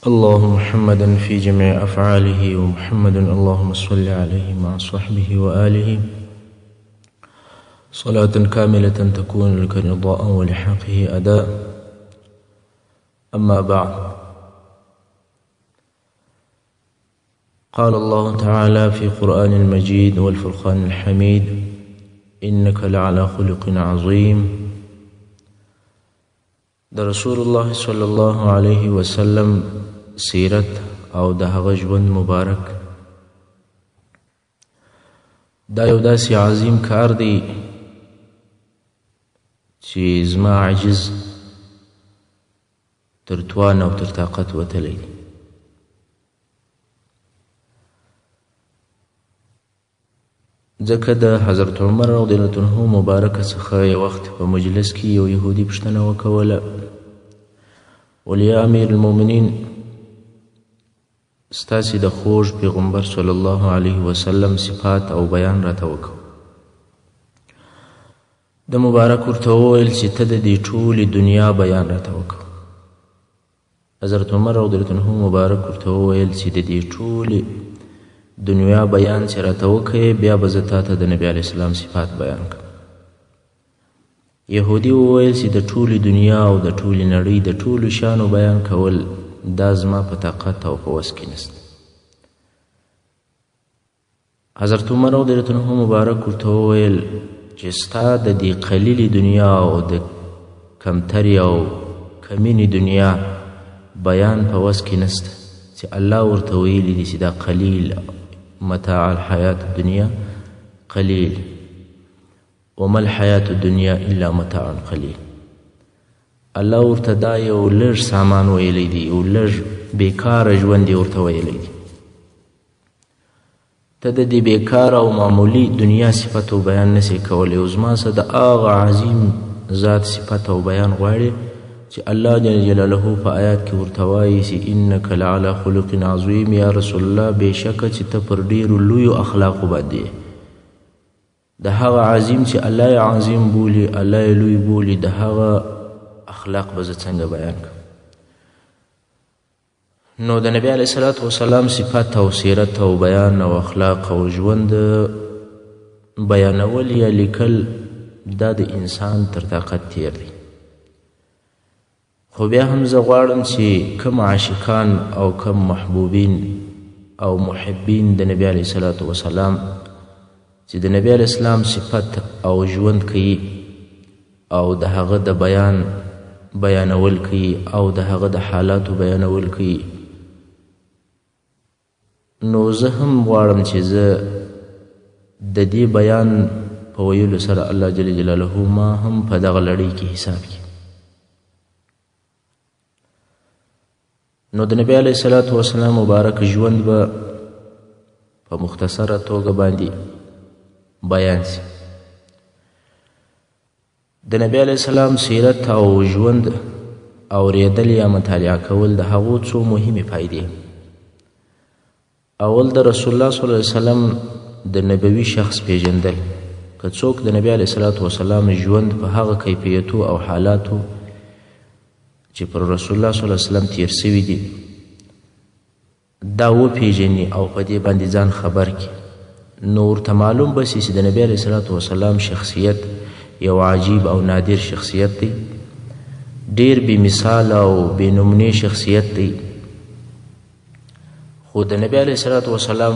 اللهم محمدا في جميع أفعاله ومحمد اللهم صل عليه مع صحبه وآله صلاة كاملة تكون لك رضاء ولحقه أداء. أما بعد، قال الله تعالى في قرآن المجيد والفرقان الحميد: إنك لعلى خلق عظيم. د رسول الله صلی الله علیه وسلم سیرت او د هغه ژوند مبارک دا یو داسې عظیم کار دی چې زما عجز تر توان او تر طاقت وتلی دی. ځکه د حضرت عمر رضی الله عنه مبارک څخه یو وخت په مجلس کې یو یهودي پوښتنه وکوله: ولیا امیر المؤمنین، ستاسې د خوږ پیغمبر صلی الله علیه وسلم صفات او بیان راته وکړه. د مبارک ورته وویل چې ته د دې ټولې دنیا بیان راته وکړه. حضرت عمر رضی الله عنه مبارک ورته وویل چې د دې ټولې دنیا بیان چې راته وکړې، بیا به زه تاته د نبي علیه السلام صفات بیان کړم. یهودي وویل چې د ټولې دنیا او د ټولې نړۍ د ټولو شانو بیان کول دا زما په طاقت او په وس کې نشته. حضرت عمر رضی الله عنه مبارک ورته وویل چې ستا د دې قلیلې دنیا او د کمترې او کمینې دنیا بیان په وس کې نشته، چې الله ورته ویلي دي چې دا قلیل متاع الحیات الدنیا قلیل وما الحیات الدنیا الا متاع قلیل. الله ورته دا یو لږ سامان ویلی دی، یو لږ بیکاره ژوند یې ورته ویلی دی. ته د دې بیکاره او معمولي دنیا صفت او بیان نسې کولی، او زما څه د هغه عظیم ذات صفت او بیان غواړې چې الله جل جلاله په آیات کې ورته وایي چې انک لعلی خلق عظیم. یا رسول الله، بېشکه چې ته پر ډېرو لویو اخلاقو باندې د هغه عظیم چې الله یې عظیم بولي، الله یې لوی بولي، د هغه اخلاق به زه څنګه بیان کړم؟ نو د نبی علیه الصلاة وسلام صفت او سیرت او بیان او اخلاق او ژوند بیانول یا لیکل دا د انسان تر طاقت تیر دی. خو بیا هم زه غواړم چې کم عاشقان او کم محبوبین او محبین د نبی علیه الصلاة وسلام چې د نبی علیه السلام صفت او ژوند کوي او د هغه د بیانول کوي او د هغه د حالاتو بیانول کوي، نو زه هم غواړم چې زه د دې بیان په ویلو سره الله جل جلاله ما هم په دغه لړۍ کې حساب کړي. نو د نبی علیه الصلاة وسلام مبارک ژوند به په مختصره توګه باندې بیان شي. د نبی علیه السلام سیرت او ژوند اورېدل یا مطالعه کول د هغو څو مهمې فایدې. اول د رسول الله صلی الله علیه وسلم د نبوي شخص پیژندل. که څوک د نبی علیه الصلاة وسلام ژوند په هغه کیفیتو او حالاتو چې پر رسول الله صلی الله علیه وسلم تیر سوي دي دا وپیژني او په دې باندې ځان خبر کړي، نو ورته معلوم به شي چې د نبی علیه الصلاة وسلام شخصیت یو عجیب او نادر شخصیت دی، ډیر بې مثال او بې نمونې شخصیت دی. خو د نبی علیه الصلاة وسلام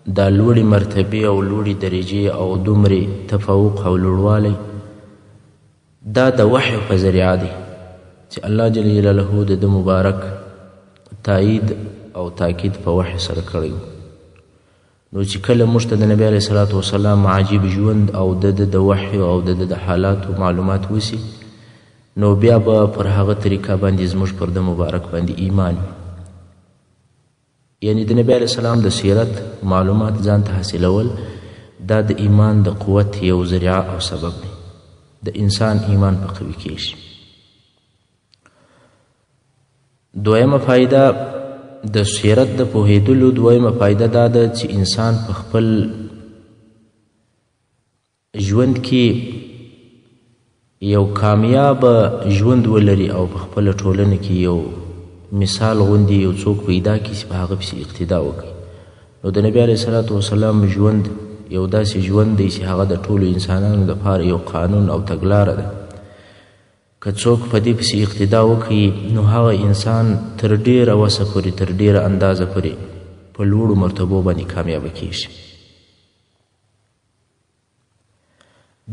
دا لوړې مرتبې او لوړې درجې او دومرې تفوق او لوړوالی دا د وحی په ذریعه دی چې الله جل جلاله د مبارک تایید او تاکید په وحی سره کړی. نو چې کله موږ ته د نبی علیه الصلاة وسلام عجیب ژوند او د وحی او د حالاتو معلومات وسی، نو بیا به پر هغه طریقه باندې زموږ پر د مبارک باندې ایمان، یعنی د نبی علیه السلام د سیرت معلومات ځان ته حاصلول دا د ایمان د قوت یو ذریعه او سبب دی. د انسان ایمان په قوي کېږي. دویمه فایده د سیرت د پوهېدلو دویمه فایده دا ده چې انسان په خپل ژوند کې یو کامیاب ژوند ولري او په خپل ټولنه کې یو مثال غوندې یو څوک پیدا کړي چې په هغه پسې اقتدا وکړي. نو د نبي علیه الصلاة وسلام ژوند یو داسې ژوند دی چې هغه د ټولو انسانانو دپاره یو قانون او تګلاره ده. که څوک په دې پسې اقتدا وکړي نو هغه انسان تر ډېره وسه پورې تر ډېره اندازه پورې په لوړو مرتبو باندې کامیابه کیږي.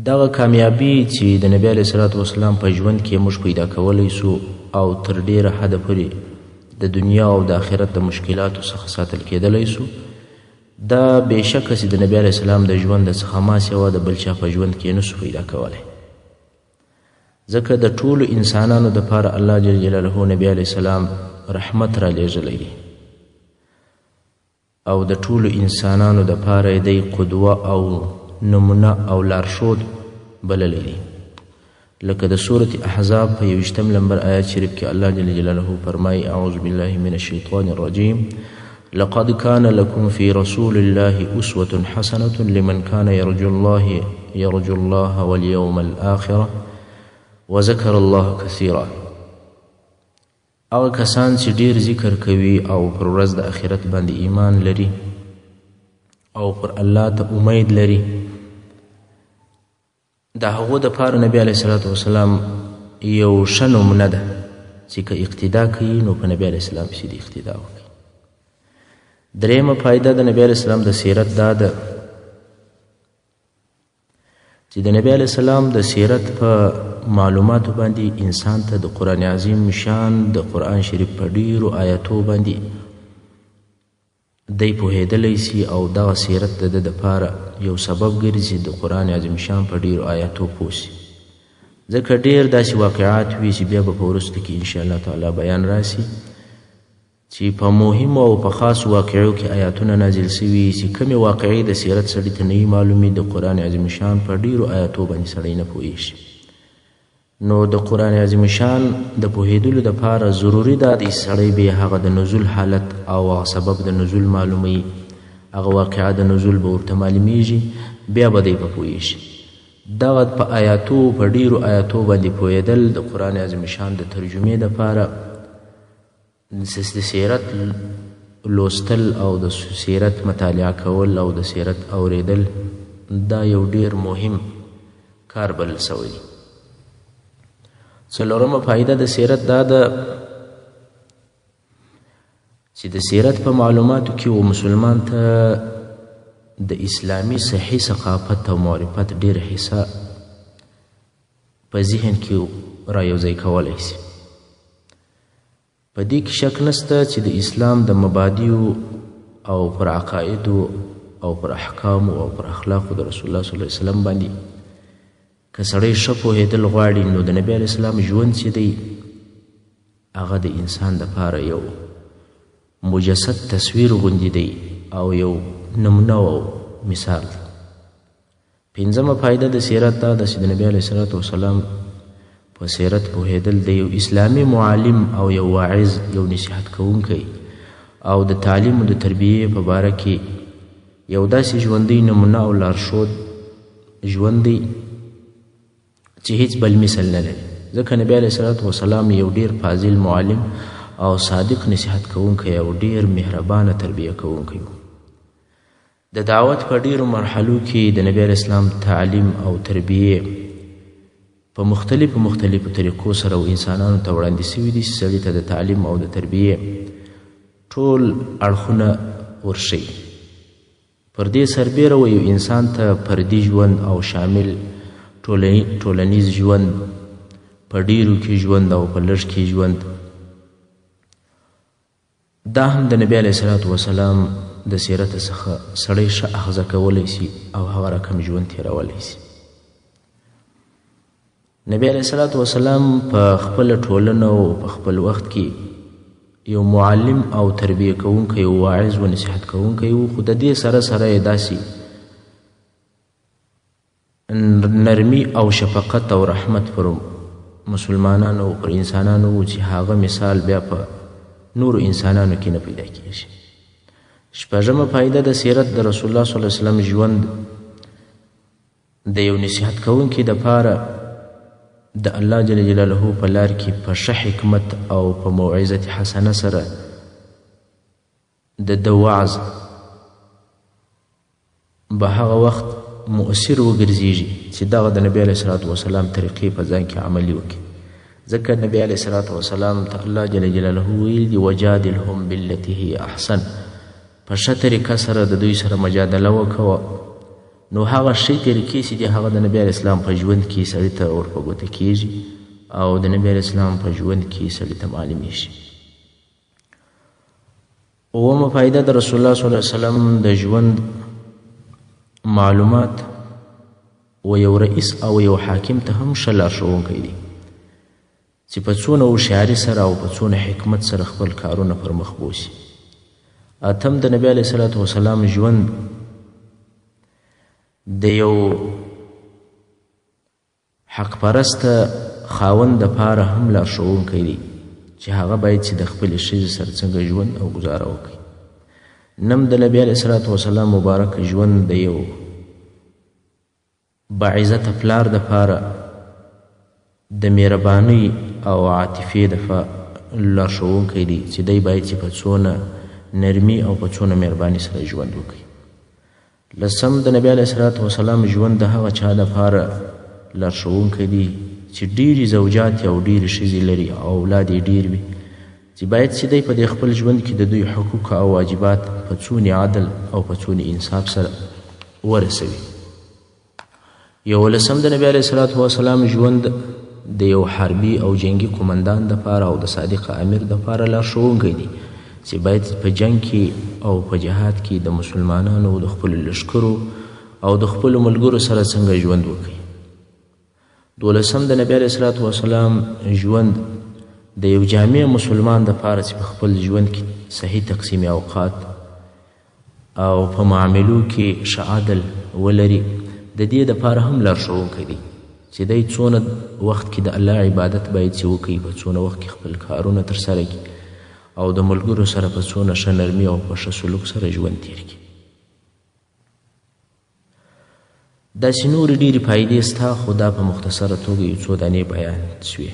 دغه کامیابي چې د نبي علیه الصلاة وسلام په ژوند کې موږ پیدا کولی سو او تر ډېره حده پورې د دنیا او د آخرت د مشکلاتو څخه ساتل کېدلی سو، دا بېشکه چې د نبي علیه السلام د ژوند څخه ما سوا د بل چا په ژوند کې نسو پیدا کولی. ځکه د ټولو انسانانو دپاره الله جل جلاله نبي علیه السلام رحمت را لېږلی دی او د ټولو انسانانو دپاره یې دی قدوه او نمونه او لارښود بللی دی. لکه د سورة احزاب په 21 نمبر آیات شریف کې الله جل جلاله فرمایي اعوذ بالله من الشیطان الرجیم لقد كان لكم في رسول الله أسوة حسنة لمن كان يرجو الله واليوم الآخرة وذكر الله كثيرا. هغه کسان چې ډیر ذکر کوي او پر ورځ د آخرت باندې ایمان لري او پر الله ته امید لري، د هغو دپاره نبي علیه الصلاة وسلام یو ښه نمونه ده چې که اقتدا کوي نو په نبي علیه السلام پسې د اقتدا وکړي. درېیمه فایده د نبي علیه السلام د سیرت دا ده چې د نبي علیه السلام د سیرت په معلوماتو باندې انسان ته د قرآن عظیم شان د قرآن شریف په ډیرو آیاتو باندې دی پوهېدلی سي او دغه سیرت د ده دپاره یو سبب ګرځي د قرآن عظیم شان په ډیرو آیاتو پوه سي. ځکه ډیر داسې واقعات وي چې بیا به په وروسته کې انشاءالله تعالی بیان راسي چې په مهمو او په خاصو واقعو کې آیاتونه نازل سوي چې کومې واقعې د سیرت سړي ته نه وي معلومې د قرآن عظیم شان په ډیرو آیاتو باندې سړی نه پوهېږي. نو د قرآن عظیم شان د پوهېدلو دپاره ضروري ده د سړی بیا هغه د نزول حالت او هغه سبب د نزول معلوموي، هغه واقعه د نزول به ورته معلومیږي، بیا به دی په پوهېږي. دغه په آیاتو په ډیرو آیاتو باندې پوهېدل د قرآن عظیم شان د ترجمې دپاره د سیرت لوستل او د سیرت مطالعه کول او د سیرت اوریدل دا یو ډیر مهم کار بلل سوی دی. څلورمه فایده د سیرت دا ده چې د سیرت په معلوماتو کې و مسلمان ته د اسلامي صحیح ثقافت او معرفت ډېر حصه په ذهن کې را یوځای کولی شي. په دې کې شک نشته چې د اسلام د مبادیو او پر عقایدو او پر احکامو او پر اخلاقو د رسول الله صلی الله علیه وسلم باندې که سړی ښه پوهېدل غواړي نو د نبي علیه السلام ژوند چې دی هغه د انسان دپاره یو مجسد تصویر غوندې دی او یو نمونه او مثال دی. پنځمه فایده د سیرت دا ده چې د نبي علیه الصلاة وسلام په سیرت پوهېدل د یو اسلامي معلم او یو واعظ یو نصیحت کوونکی او د تعلیم او د تربیې په باره کې یو داسې ژوندی نمونه او لارښود ژوند دی چې هیڅ بل مثل نه لري. ځکه نبي علیه الصلاة وسلام یو ډیر فاضل معلم او صادق نصیحت کوونکی او ډیر مهربانه تربیه کوونکی و. د دعوت په ډیرو مرحلو کې د نبي علیه السلام تعلیم او تربیه په مختلفو طریقو سره و انسانانو ته وړاندې سوي دي چې سړي ته د تعلیم او د تربیې ټول اړخونه ورښیي. پر دې سربیره و یو انسان ته فردي ژوند او شامل ټولنیز ژوند، په ډیرو کې ژوند او په لږ کې ژوند، دا هم د نبي علیه الصلاة وسلام د سیرت څخه سړی ښه اخذه کولی شي او هغه رقم ژوند تېرولی شي. نبي علیه الصلاة وسلام په خپله ټولنه او په خپل وخت کې یو معلم او تربیه کوونکی او واعظ و نصیحت کوونکی و، خو د دې سره سره یې داسې نرمی او شفقت او رحمت پر مسلمانانو او پر انسانانو و چې هغه مثال بیا په نورو انسانانو کې نه پیدا کېږي. شپږمه فایده د سیرت د رسول الله صلی الله علیه وسلم ژوند د یو نصیحت کوونکي دپاره د الله جل جلاله په لار کې په ښه حکمت او په موعظت حسنه سره د وعظ به هغه وخت مؤثر وګرځېږي چې دغه د نبي علیه الصلاة وسلام طریقې په ځان کې عملي وکړي. ځکه نبي علیه الصلاة وسلام ته الله جل جلاله ویل دي وجادلهم بالتي هي احسن، په ښه طریقه سره د دوی سره مجادله وکوه. نو هغه ښې طریقې چې دي هغه د نبي علیه السلام په ژوند کې سړي ته ورپه ګوته کېږي او د نبي علیه السلام په ژوند کې سړي ته معلومیږي. اومه فایده د رسول الله صلی الله علیه وسلم د ژوند معلومات و یو رئیس او یو حاکم ته هم ښه لارښوونکی دی چې په څونه هوښیاري سره او په څونه حکمت سره خپل کارونه پر مخ بوسي. اتم د نبي علیه الصلاة وسلام ژوند د یو حق پرسته خاوند دپاره هم لارښوونکی دی چې هغه باید چې د خپلې ښځې سره څنګه ژوند او ګزاره وکړي. نم د نبي علیه الصلاة وسلام مبارک ژوند د یو باعزته پلار دپاره د مهربانۍ او عاطفې لارښوونکی دی چې دی باید چې په څونه نرمي او په څونه مهرباني سره ژوند وکړي. لسم د نبي علیه الصلاة وسلام ژوند د هغه چا دپاره لارښوونکی دی چې ډېرې زوجات او ډېرې ښځې لري او اولاد یې ډېر وي، چې باید چې دی په دې خپل ژوند کې د دوی حقوق او واجبات په څونې عدل او په څونې انصاف سره ورسوي. یولسم د نبي علیه الصلاة وسلام ژوند د یو حربي او جنگي قمندان دپاره او د صادق امیر دپاره لارښوونکی دی چې باید په جنگ کې او په جهاد کې د مسلمانانو د خپلو لښکرو او د خپلو ملګرو سره څنګه ژوند وکړي. دولسم د نبي علیه الصلاة وسلام ژوند د یو جامع مسلمان دپاره چې په خپل ژوند کې صحیح تقسیم اوقات او په معاملو کې ښه عدل ولري د دې دپاره هم لارښوونکی دی چې دی څونه وخت کې د الله عبادت باید چې وکړي، په څونه وخت کې خپل کارونه ترسره کړي او د ملګرو سره په څونه ښه نرمي او په ښه سلوک سره ژوند تیر کړي. داسې نورې ډېرې فایدې سته خو دا په مختصره توګه یو څو دانې بیان شوې.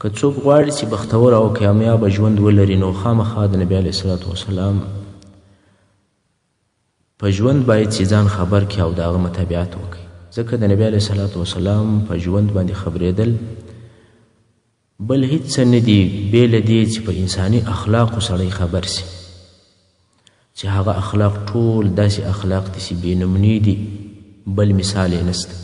که څوک غواړي چې بختور او کامیابه ژوند ولري نو خامخا د نبي علیه الصلاة وسلام په ژوند باید چې ځان خبر کړي او د هغه متابعت وکړي. ځکه د نبي علیه الصلاة وسلام په ژوند باندې خبرېدل بل هیڅ څه نه دي بې له دې چې په انساني اخلاقو سړی خبر سي، چې هغه اخلاق ټول داسې اخلاق دي چې بې نمونې دي، بل مثال یې نسته.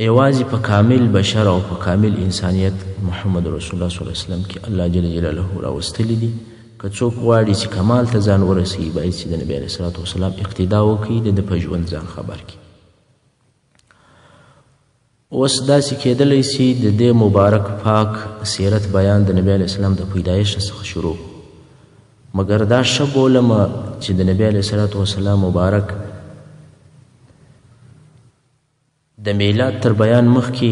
یوازې په کامل بشر او په کامل انسانیت محمد رسول الله صلی الله علیه وسلم کې الله جل جلاله راوستلی دي. که څوک غواړي چې کمال ته ځان ورسوي باید چې د نبي علیه الصلاة وسلام اقتدا وکړي، د ده په ژوند ځان خبر کړي. اوس داسې کېدلی چې د دې مبارک پاک سیرت بیان د نبي علیه السلام د پیدایښت څخه شروع، مګر دا ښه بولمه چې د نبي علیه الصلاة وسلام مبارک د میلاد تر بیان مخکې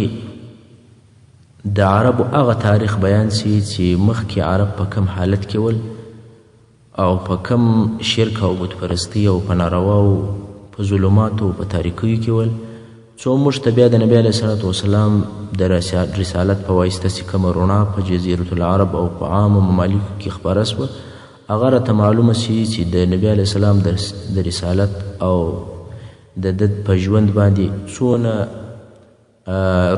د عربو هغه تاریخ بیان سي چې مخکې عرب په کم حالت کې ول او په کم شرک او بتپرستي او په نارواو په ظلماتو او په تاریکیو کې ول، څو موږ ته بیا د نبي علیه الصلاة وسلام د رسالت په واسطه چې کومه رڼا په جزیرة العرب او په عامو ممالکو کې خپره سوه، هغه راته معلومه سي چې د نبي علیه السلام د رسالت او د ده په ژوند باندې څونه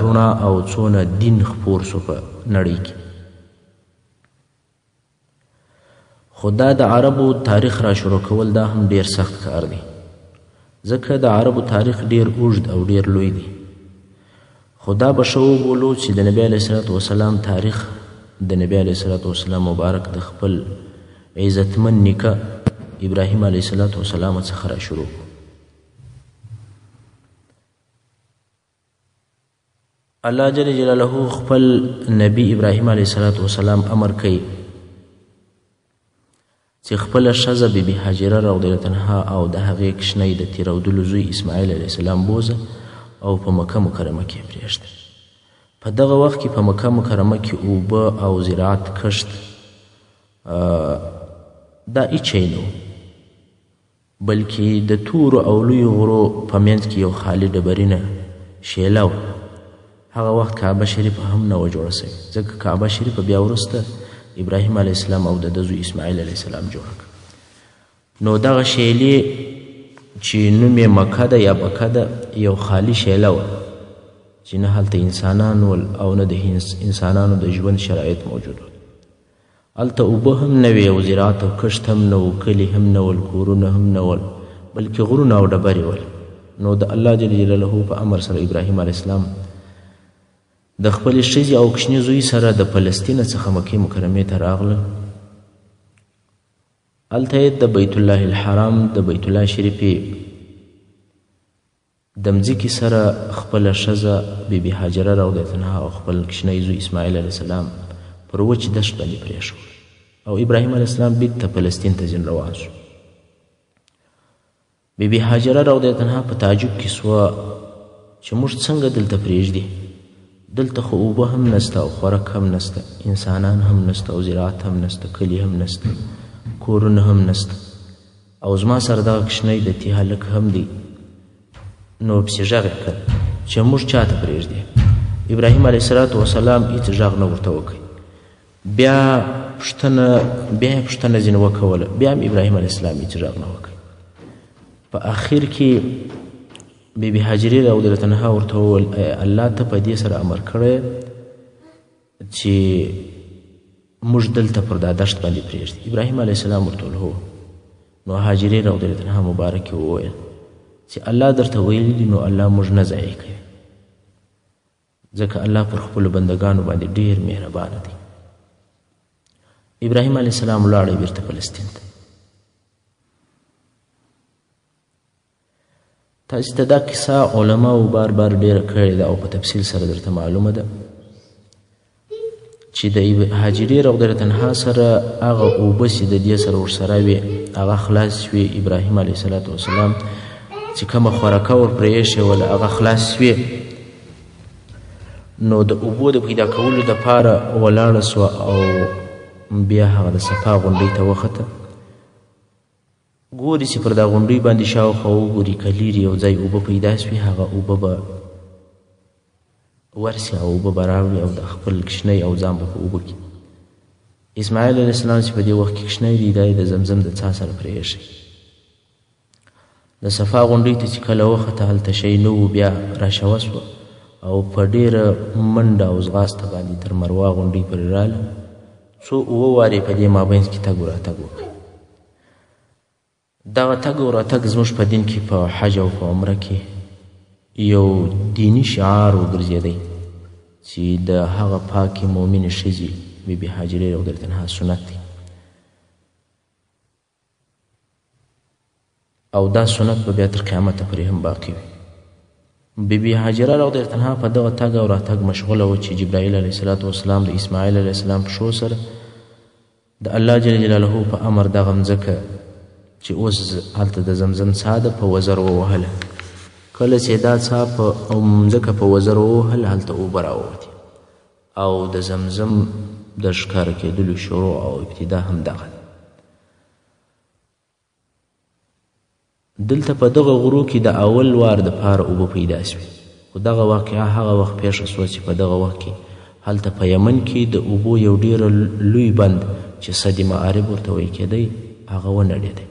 رڼا او څونه دین خپور سو په نړۍ کې. خو دا د عربو تاریخ را شروع کول دا هم ډیر سخت کار دی، ځکه د عربو تاریخ ډیر اوږد او ډیر لوی دی. خو دا به ښه وبولو چې د نبي علیه الصلاة وسلام تاریخ د نبي علیه الصلاة وسلام مبارک د خپل عزتمن نیکه ابراهیم علیه الصلاة وسلام څخه را شروع. الله جل جلاله خپل نبی ابراهیم علیه الصلاة وسلام امر کوي چې خپله ښځه بیبي هاجره رضی الله عنها او د هغې کشنۍ د تیرودلو زوی اسماعیل علیه السلام بوزه او په مکه مکرمه کې پرېږده. په دغه وخت کې په مکه مکرمه کې اوبه او زراعت کښت دا هیڅ شی نه و، بلکې د تورو او لویو غرو په منځ کې یو خالي ډبرینه شیله وه. هغه وخت کعبه شریفه هم نه وه جوړه سوې، ځکه کعبه شریفه بیا وروسته ابراهیم علیه السلام او د ده زوی اسماعیل علیه السلام جوړه کړه. نو دغه شیلې چې نوم یې مکه ده یا بکه ده، یو خالي شیله وه چې نه هلته انسانان ول او نه د انسانانو د ژوند شرایط موجود ول. هلته اوبه هم نه وې او زراعت او کښت هم نه و، کلي هم نه ول، کورونه هم نه ول، بلکې غرونه او ډبرې ول. نو د الله جل جلاله په امر سره ابراهیم علیه السلام د خپلې ښځې او کوچني زوی سره د فلسطین څخه مکې مکرمې ته راغلل. هلته یې د بیت الله الحرام د بیت الله شریفې د مځکې سره خپله ښځه بیبي هاجره رضیالله عنها او خپل کوچنی زوی اسماعیل علیه السلام پر وچ دشت باندې پرېښول او ابراهیم علیه السلام بیرته فلسطین ته ځین روان شو. بیبي هاجره رضیالله عنها په تعجب کې سوه چې موږ څنګه دلته پرېږدي؟ دلته خو اوبه هم نسته او خوراک هم نسته، انسانان هم نسته او زراعت هم نسته، کلي هم نسته، کورونه هم نسته، او زما سره دغه کوچنی د تي هلک هم دی. نو پسې غږ یې کړ چې موږ چاته پرېږدي؟ ابراهیم علیه السلام هېڅ غږ نه ورته وکړ. بیا یې پوښتنه ځینې وکوله، بیا هم ابراهیم علیه السلام هېڅ غږ نه وکړ. په اخر کې بیبي هاجرې رضیالله عنها ورته وویل الله ته په دې سره امر کړی چې موږ دلته پر دا دشت باندې پرېږدي؟ ابراهیم علیه السلام ورته وویل هو. نو هاجرې رضیالله عنها مبارکې وویل چې الله درته ویلي دي نو الله موږ نه ضایع کوي، ځکه الله پر خپلو بندګانو باندې ډېر مهربانه دی. ابراهیم علیه السلام ولاړی بیرته فلسطین ته. تاسې ته دا کیسه علماو بار بار ډېره کړې ده او په تفصیل سره درته معلومه ده چې د هاجرې رضیالله عنها سره هغه اوبه چې د دې سره ورسره وې هغه خلاص شوې. ابراهیم علیه السلام چې کومه خوراکه ور پرې ایښې وله هغه خلاص شوې. نو د اوبو د پیدا کولو دپاره ولاړه سوه او بیا هغه د صفا غونډۍ ته وخته. ګوري چې پر دا غونډۍ باندې شاوخوا وګوري که لیرې یو ځای اوبه پیدا سوي، هغه اوبه به ورسي او اوبه به راوړي او د خپل کوچنی او ځان به په اوبه کړي. اسماعیل علیه السلام چې په دې وخت کې کوچنی دی دا یې د زمزم د څا سره پرې ایښی. د صفا غونډۍ ته چې کله وخته هلته شی نه و، بیا راشوه سوه او په ډېره منډه او ځغاسته باندې تر مروه غونډۍ پورې راله. څو اووه وارې په دې مابینځ کې تګ و راتګ وکړي. دغه تګ او راتګ زموږ په دین کې په حج او په عمره کې یو دیني شعار وګرځېدی چې د هغه پاکې مؤمنې ښځې بیبي هاجرې رضیالله عنها سنت دی، او دا سنت به بیا تر قیامته پورې هم باقي وي. بیبي هاجره رضیالله عنها په دغه تګ او راتګ مشغوله وه چې جبرائیل علیه السلام د اسماعیل علیه السلام په شو سره د الله جل جلاله په امر دغه مځکه چې اوس هلته د زمزم څا ده په وزر ووهله. کله چې دا څا په مځکه په وزر ووهل هلته اوبه راووتې او د زمزم د ښکاره کېدلو شروع او ابتدا هم دغه ده. دلته په دغه غرو کې د اول وار دپاره اوبه پیدا سوې، خو دغه واقعه هغه وخت پیښه سوه چې په دغه وخت کې هلته په یمن کې د اوبو یو ډېر لوی بند چې سد معارب ورته ویل کېدی هغه ونړېدی.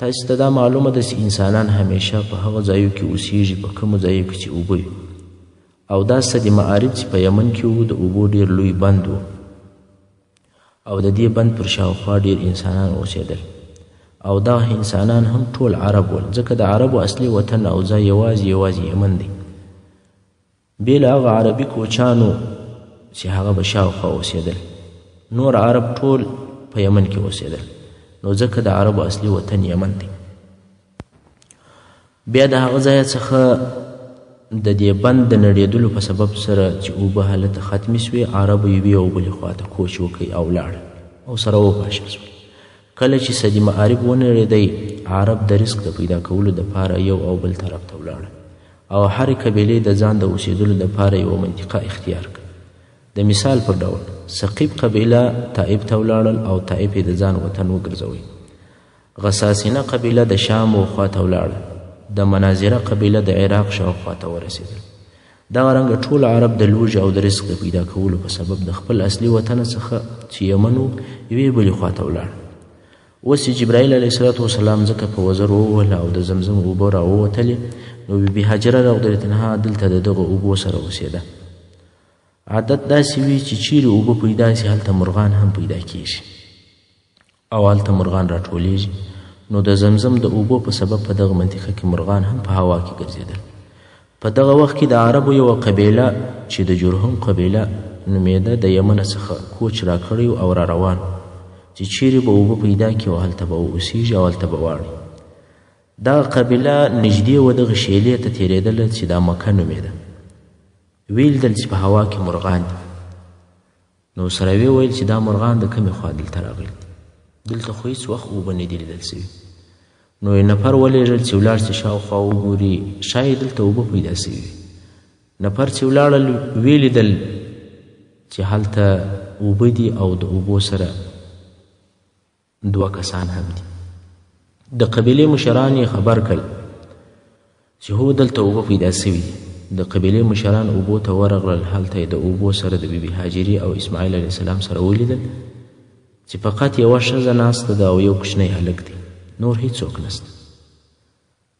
تاسو ته دا معلومه ده چې انسانان همیشه په هغه ځایو کې اوسیږي په کومو ځایو کې چې اوبه وي، او دا سد معارب چې په یمن کې و د اوبو ډېر لوی بند و او د دې بند پر شاوخوا ډېر انسانان اوسېدل، او دا انسانان هم ټول عرب ول، ځکه د عربو اصلي وطن او ځای یوازې یمن دی. بې له هغه عربي کوچانو چې هغه به شاوخوا اوسېدل، نور عرب ټول په یمن کې اوسېدل، نو ځکه د عربو اصلي وطن یمن دی. بیا د هغه ځای څخه د دې بند د نړېدلو په سبب سره چې اوبه هلته ختمې سوې، عربو یوې او بلې خواته کوچ وکړي او لاړل او سره وپاشل سول. کله چې سد معارب ونړېدی، عرب د رزق د پیدا کولو دپاره یو او بل طرف ته ولاړل او هرې قبیلې د ځان د اوسېدلو دپاره یوه منطقه اختیار کړه. د مثال پر ډول ثقیف قبیله طائف ته ولاړل او طائف یې د ځان وطن وګرځوی. غساسینه قبیله د شام و خواته ولاړه، د مناظره قبیله د عراق شاوخوا ته ورسېدل. دغه رنګه ټول عرب د لوږې او د رزق د پیدا کولو په سبب د خپل اصلي وطن څخه چې یمن و یوې بلې خواته ولاړه. اوس چې جبرائیل علیه السلام ځکه په وزر ووهله او د زمزم اوبه راووتلې، نو بیبي هاجره رضی الله عنها دلته د دغه اوبو سره اوسېده. عادت داسې وي چې چیرې اوبه پیدا سي هلته مرغان هم پیدا کیږي او هلته مرغان راټولیږي. نو د زمزم د اوبو په سبب په دغه منطقه کې مرغان هم په هوا کې ګرځېدل. په دغه وخت کې د عربو یوه قبیله چې د جرهم قبیله نومېده د یمن څخه کوچ راکړی او را روان چې چیرې به اوبه پیدا کړي او هلته به واوسېږي او هلته به واړي. دغه قبیله نږدې و دغه شیلې ته تېرېدله چې دا مکه نومېده. ویل دل چې په هوا کې مرغان دي. نو سره ویل چې دا مرغان د کومې خوا دلته راغلي دي، دلته خو هېڅ وخت اوبه نه دي لیدل سوي. نو یې نفر ولېږل چې ولاړ سي شاوخوا وګوري، شاید دلته اوبه پیدا سوي وي. نفر چې ولاړل ویې لیدل چې هلته اوبه دي او د اوبو سره 2 کسان هم دي. د قبیلې مشران یې خبر کړل چې هو دلته اوبه پیدا سوي دي. د قبیلې مشران اوبو ته ورغلل، هلته یې د اوبو سره د بیبي هاجرې او اسماعیل علیه السلام سره ولیدل چې فقط یوه ښځه ناسته ده او یو کوچنی هلک دی، نور هیڅوک نسته.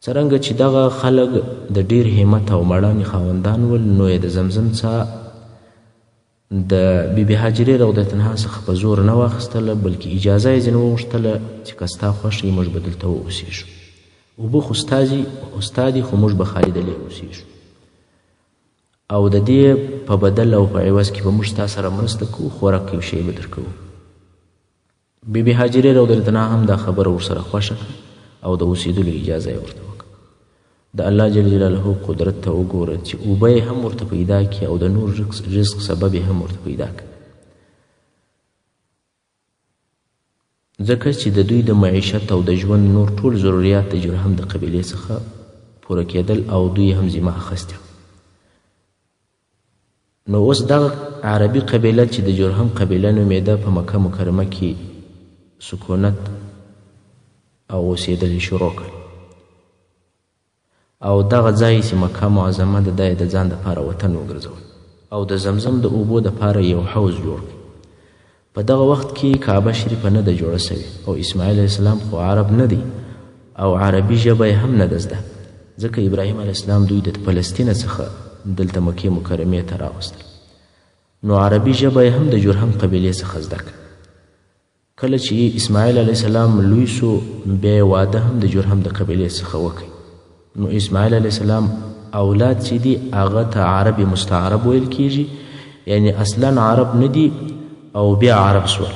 څرنګه چې دغه خلک د ډیر همت او مړانې خاوندان ول، نو یې د زمزم څاه د بیبي هاجرې رضی الله عنها څخه په زور نه واخیستله، بلکې اجازه یې ځینې وغوښتله چې که ستا خوښ یي موږ به دلته واوسېږو. اوبه خو ستا دي خو موږ به خالي دلې اوسېږو او د دې په بدل او په عوض کې به موږ ستا سره مرسته کوو، خوراک یو شی به درکوو. بیبي هاجرې رضی الله عنها هم دا خبره ورسره خوښه او د اوسېدلو اجازه یې ورته وکړه. د الله جل جلاله قدرت ته وګوره چې اوبه یې هم ورته پیدا کړي او د نور رزق سبب یې هم ورته پیدا کړي، ځکه چې د دوی د معیشت او د ژوند نور ټول ضروریات د جرهم د قبیلې څخه پوره کېدل او دوی هم ذمه اخیستې. نو اوس دغه عربي قبیله چې د جرهم قبیله نومېده په مکه مکرمه کې سکونت او اوسېدل یې شروع کړل او دغه ځای چې مکه معظمه ده دا یې د ځان دپاره وطن وګرځول او د زمزم د اوبو دپاره یو حوض جوړ کړ. په دغه وخت کې کعبه شریفه نه ده جوړه سوې او اسماعیل علیه السلام خو عرب نه دی او عربي ژبه یې هم نه ده زده، ځکه ابراهیم علیه السلام دوی د فلسطین څخه دلته مکې مکرمې ته راوستل. نو عربي ژبه یې هم د جرهم قبیلې څخه زده کړه. کله چې اسماعیل علیه السلام لوی سو، بیا یې واده هم د جرهم د قبیلې څخه وکړ. نو اسماعیل علیه السلام اولاد چې دي هغه ته عربي مستعرب ویل کیږي، یعنی اصلا عرب نه دي او بیا عرب سول.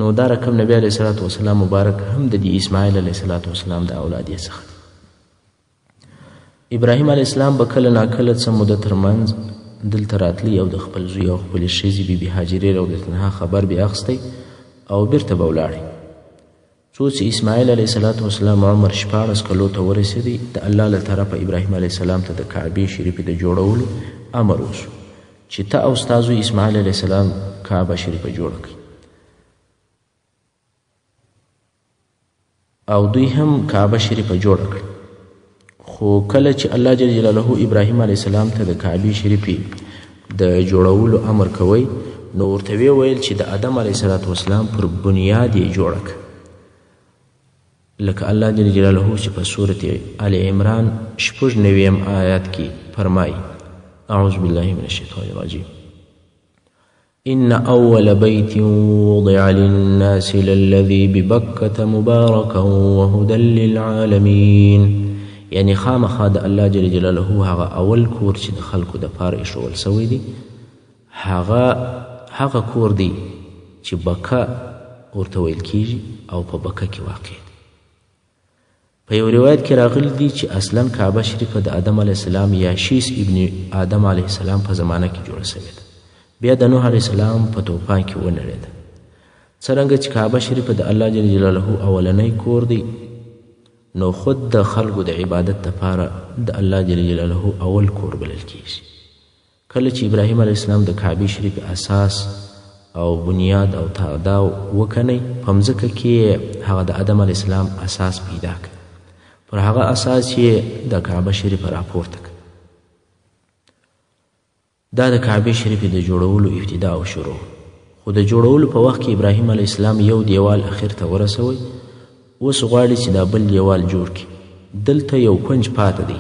نو دا رقم نبی علیه الصلاة والسلام مبارک هم د دې اسماعیل علیه السلام د اولاد یې څخه. ابراهیم علیه السلام به کله ناکله څه موده ترمنځ دلته راتلی او د خپل زوی او خپلې ښځې بیبي هاجرې رضی الله عنها خبر بې اخیستی او بیرته به ولاړې. څو چې اسماعیل علیه السلام عمر 14 کلو ته ورسېدی، د الله له طرفه ابراهیم علیه السلام ته د کعبې شریفې د جوړولو امر وشو چې ته او ستا زوی اسماعیل علیه السلام کعبه شریفه جوړه کړئ. او دوی هم کعبه شریفه جوړه کړه. خو کله چې الله جل جلاله ابراهیم علیه السلام ته د کعبې شریفې د جوړولو امر کوي، نو ورته ویل چې د آدم علیه السلام پر بنیاد یې جوړه کړه، لکه الله جل جلاله چې په سورة آل عمران 96 آیات کې فرمایي: اعوذ بالله من الشیطان الرجیم ان اول بیت وضع للناس للذی ببکة مبارکا وهدى للعالمین. یعنی خامخا د الله جل جلاله هغه اول کور چې د خلکو دپاره ایښودل سوی دی، هغه کور دی چې بکه ورته ویل کیږي او په بکه کې واقع دی. په یو روایت کې راغلی دی چې اصلا کعبه شریفه د آدم علیه السلام یا شیس ابن آدم علیه السلام په زمانه کې جوړه سوې ده، بیا د نوح علیه السلام په طوفان کې ونړېده. څرنګه چې کعبه شریفه د الله جل جلاله اولنی کور دی، نو خود د خلکو د عبادت دپاره د الله جل جلاله اول کور بلل کیږي. کله چې ابراهیم علیه السلام د کعبې شریفې اساس او بنیاد او دا وکنئ په مځکه کې هغه د آدم علیه السلام اساس پیدا کړ پر هغه اساس یې د کعبه شریفه راپورته کړ دا د کعبه شریفې د جوړولو ابتدا او شروع خو د جوړولو په وخت کې ابراهیم علیه السلام یو دیوال اخر ته ورسوی اوس غواړي چې دا بل دیوال جوړ کړي دلته یو کونج پاته دی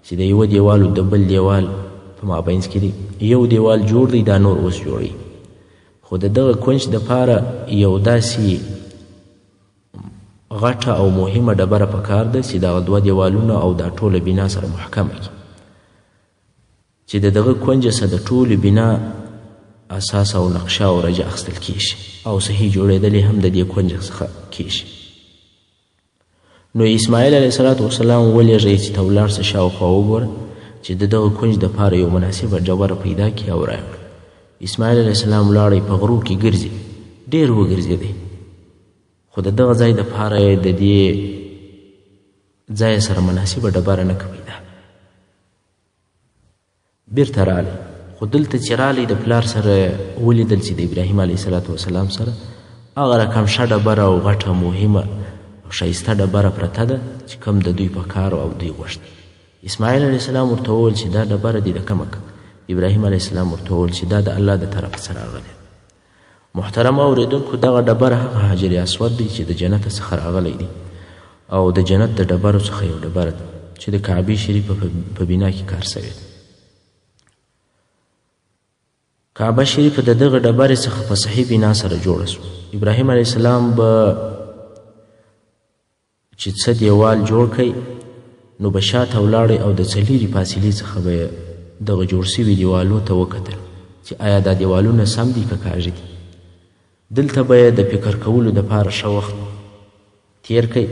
چې د یوه دیوال او د بل دیوال په مابینځ کې دی یو دیوال جوړ دی دا نور اوس جوړوي خو د دغه کونج دپاره یو داسې غټه او مهمه ډبره پکار ده چې دغه دوه دیوالونه او دا ټوله بنا سره محکمه کړي چې د دغه کونج څخه د ټولې بنا اساس او نقشه او رجه اخیستل کیږي او صحیح جوړېدل هم د دې کونج څخه کیږي نو اسماعیل علیه السلام ولېږئ چې ته ولاړ شه شاوخوا وګوره چې د دغه کونج دپاره یو مناسبه ډبره پیدا کړي او راکړي اسماعیل علیه السلام ولاړی په غرو کې ګرځي ډېر وګرځېدی خو د دغه ځای دپاره یې د دې ځای سره مناسبه ډبره نه پیدا بیرته رالی خو دلته چې رالی د پلار سره ولیدل چې د ابراهیم علیه السلام سره هغه رقم ښه ډبره او غټه مهمه او ښایسته ډبره پرته ده چې کوم د دوی په کار او دوی غوښت اسماعیل علیه السلام ورته وویل چې دا ډبره دې د کومه که ابراهیم علیه السلام ورته وویل چې دا د الله د طرفه څخه راغلی محترم اوریدونکو دغه ډبره هغه حجر اسود دی چې د جنت څخه راغلی دی او د جنت د ډبرو څخه یو ډبره ده چې د کعبې شریفه په بنا کې کار سوې ده کعبه شریفه د دغه ډبرې څخه په صحیح بنا سره جوړه سوه ابراهیم علیه السلام به چې څه دیوال جوړ کړئ نو به شاته ولاړی او د څلېرې فاصلې څخه به دغه جوړ سوي دیوالو ته وکتل چې آیا دا دیوالونه سم دي که کاږه دي دلته به یې د فکر کولو دپاره ښه وخت تیر کړئ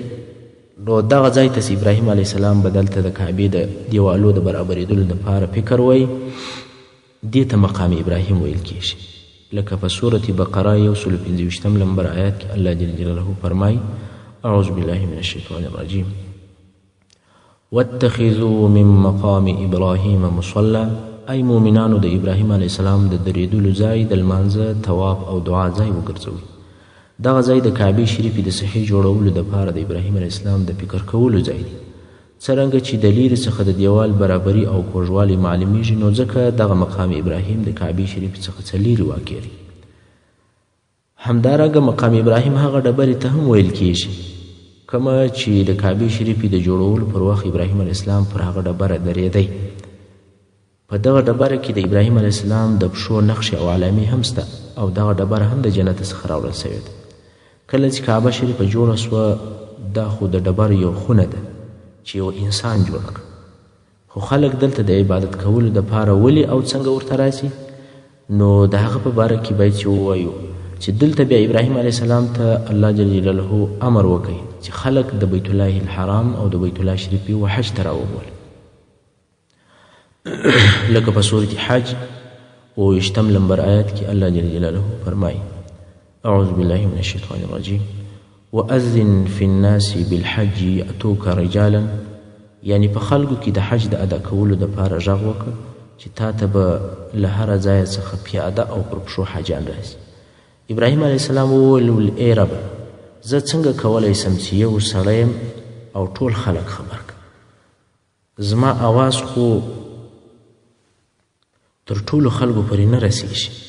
نو دغه ځای ته ابراهیم علیه السلام به دلته د کعبې د دیوالو د برابرېدلو دپاره فکر وایي دې ته مقام ابراهیم ویل کیږي لکه په سورة بقره 155 نمبر آیات کې الله جل جلاله فرمایي اعوذ بالله من الشیطان الرجیم واتخذوا من مقام ابراهیم مصلا ای مؤمنانو د ابراهیم علیه السلام د درېدلو ځای د لمانځه طواف او دعا ځای وګرځوئ دغه ځای د کعبې شریفې د صحیح جوړولو دپاره د ابراهیم علیه السلام د فکر کولو ځای دی څرنګه چې د لیرې څخه د دیوال برابري او کوږوالی معلومیږي نو ځکه دغه مقام ابراهیم د کعبې شریف څخه څه لیرې واقع دی همدارنګه مقام ابراهیم هغه ډبرې ته هم ویل کیږي کومه چې د کعبې شریفې د جوړولو پر وخت ابراهیم علیه السلام پر هغه ډبره درېدی په دغه ډبره کې د ابراهیم علیه السلام د پښو نقشې او علامې هم شته او دغه ډبره هم د جنت څخه راوړل سوې ده کله چې کعبه شریفه جوړه سوه دا خو د ډبرو یو خونه ده چې یو انسان جوړ کړ خو خلک دلته د عبادت کولو دپاره ولې او څنګه ورته راسي نو د هغه په باره کې باید چې ووایو چې دلته بیا ابراهیم علیه السلام ته الله جل جلاله امر وکړي چې خلک د بیت الله الحرام او د بیت الله شریف و حج ته راوبولي لکه په سورة حج 28 نمبر آیات کې الله جل جلاله فرمایي اعوذ بالله من الشیطان الرجیم وأذن في الناس بالحج يأتوك رجالا یعنی په خلکو کې د حج د ادا کولو دپاره غږ وکړه چې تا ته به له هره ځایه څخه پیاده او پر پښو حاجیان راسي ابراهیم علیه السلام وویل ای ربه زه څنګه کولی سم چې یو سړی یم او ټول خلک خبر کړم زما اواز خو تر ټولو خلکو پورې نه رسیږي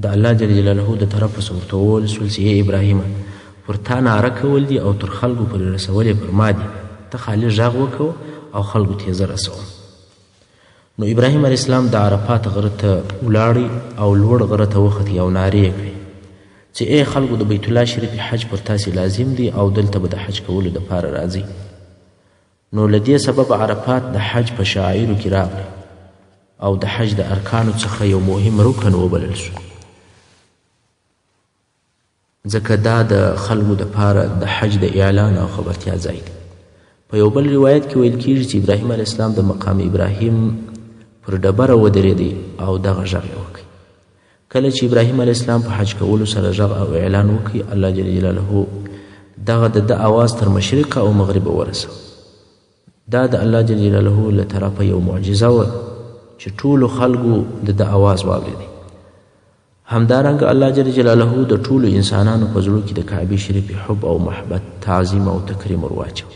د الله جل جلاله د طرفه څخه ورته وویل سول چې ای ابراهیمه پر تا ناره کول دي او تر خلکو پورې رسول یې پر ما دي ته خالي غږ وکوه او خلکو ته یې زه رسوم نو ابراهیم علیه السلام د عرفات غره ته ولاړی او لوړ غره ته وختې او نارې یې کړې چې ای خلکو د بیت الله شریف حج پر تاسې لازم دی او دلته به د حج کولو دپاره راځئ نو له دې سبب عرفات د حج په شعایرو کې راغلی او د حج د ارکانو څخه یو مهم رکن وبلل شو ځکه دا د خلکو دپاره د حج د اعلان او خبرتیا ځای دی په یو بل روایت کې ویل کیږي چې ابراهیم علیه السلام د مقام ابراهیم پر ډبره ودرېدی او دغه غږ یې وکړ کله چې ابراهیم علیه السلام په حج کولو سره غږ او اعلان وکړي الله جل جلاله دغه د اواز تر مشرق او مغرب ورسو دا د الله جل جلاله له طرفه یو معجزه وه چې ټولو خلکو د اواز واورېدی همدارنګه الله جل جلاله د ټولو انسانانو په زړو کې د کعبې شریفې حب او محبت، تعظیم او تکریم ورواچو.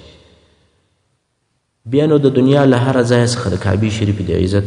بیا نو د دنیا له هره ځایه څخه د کعبې شریفې د عزت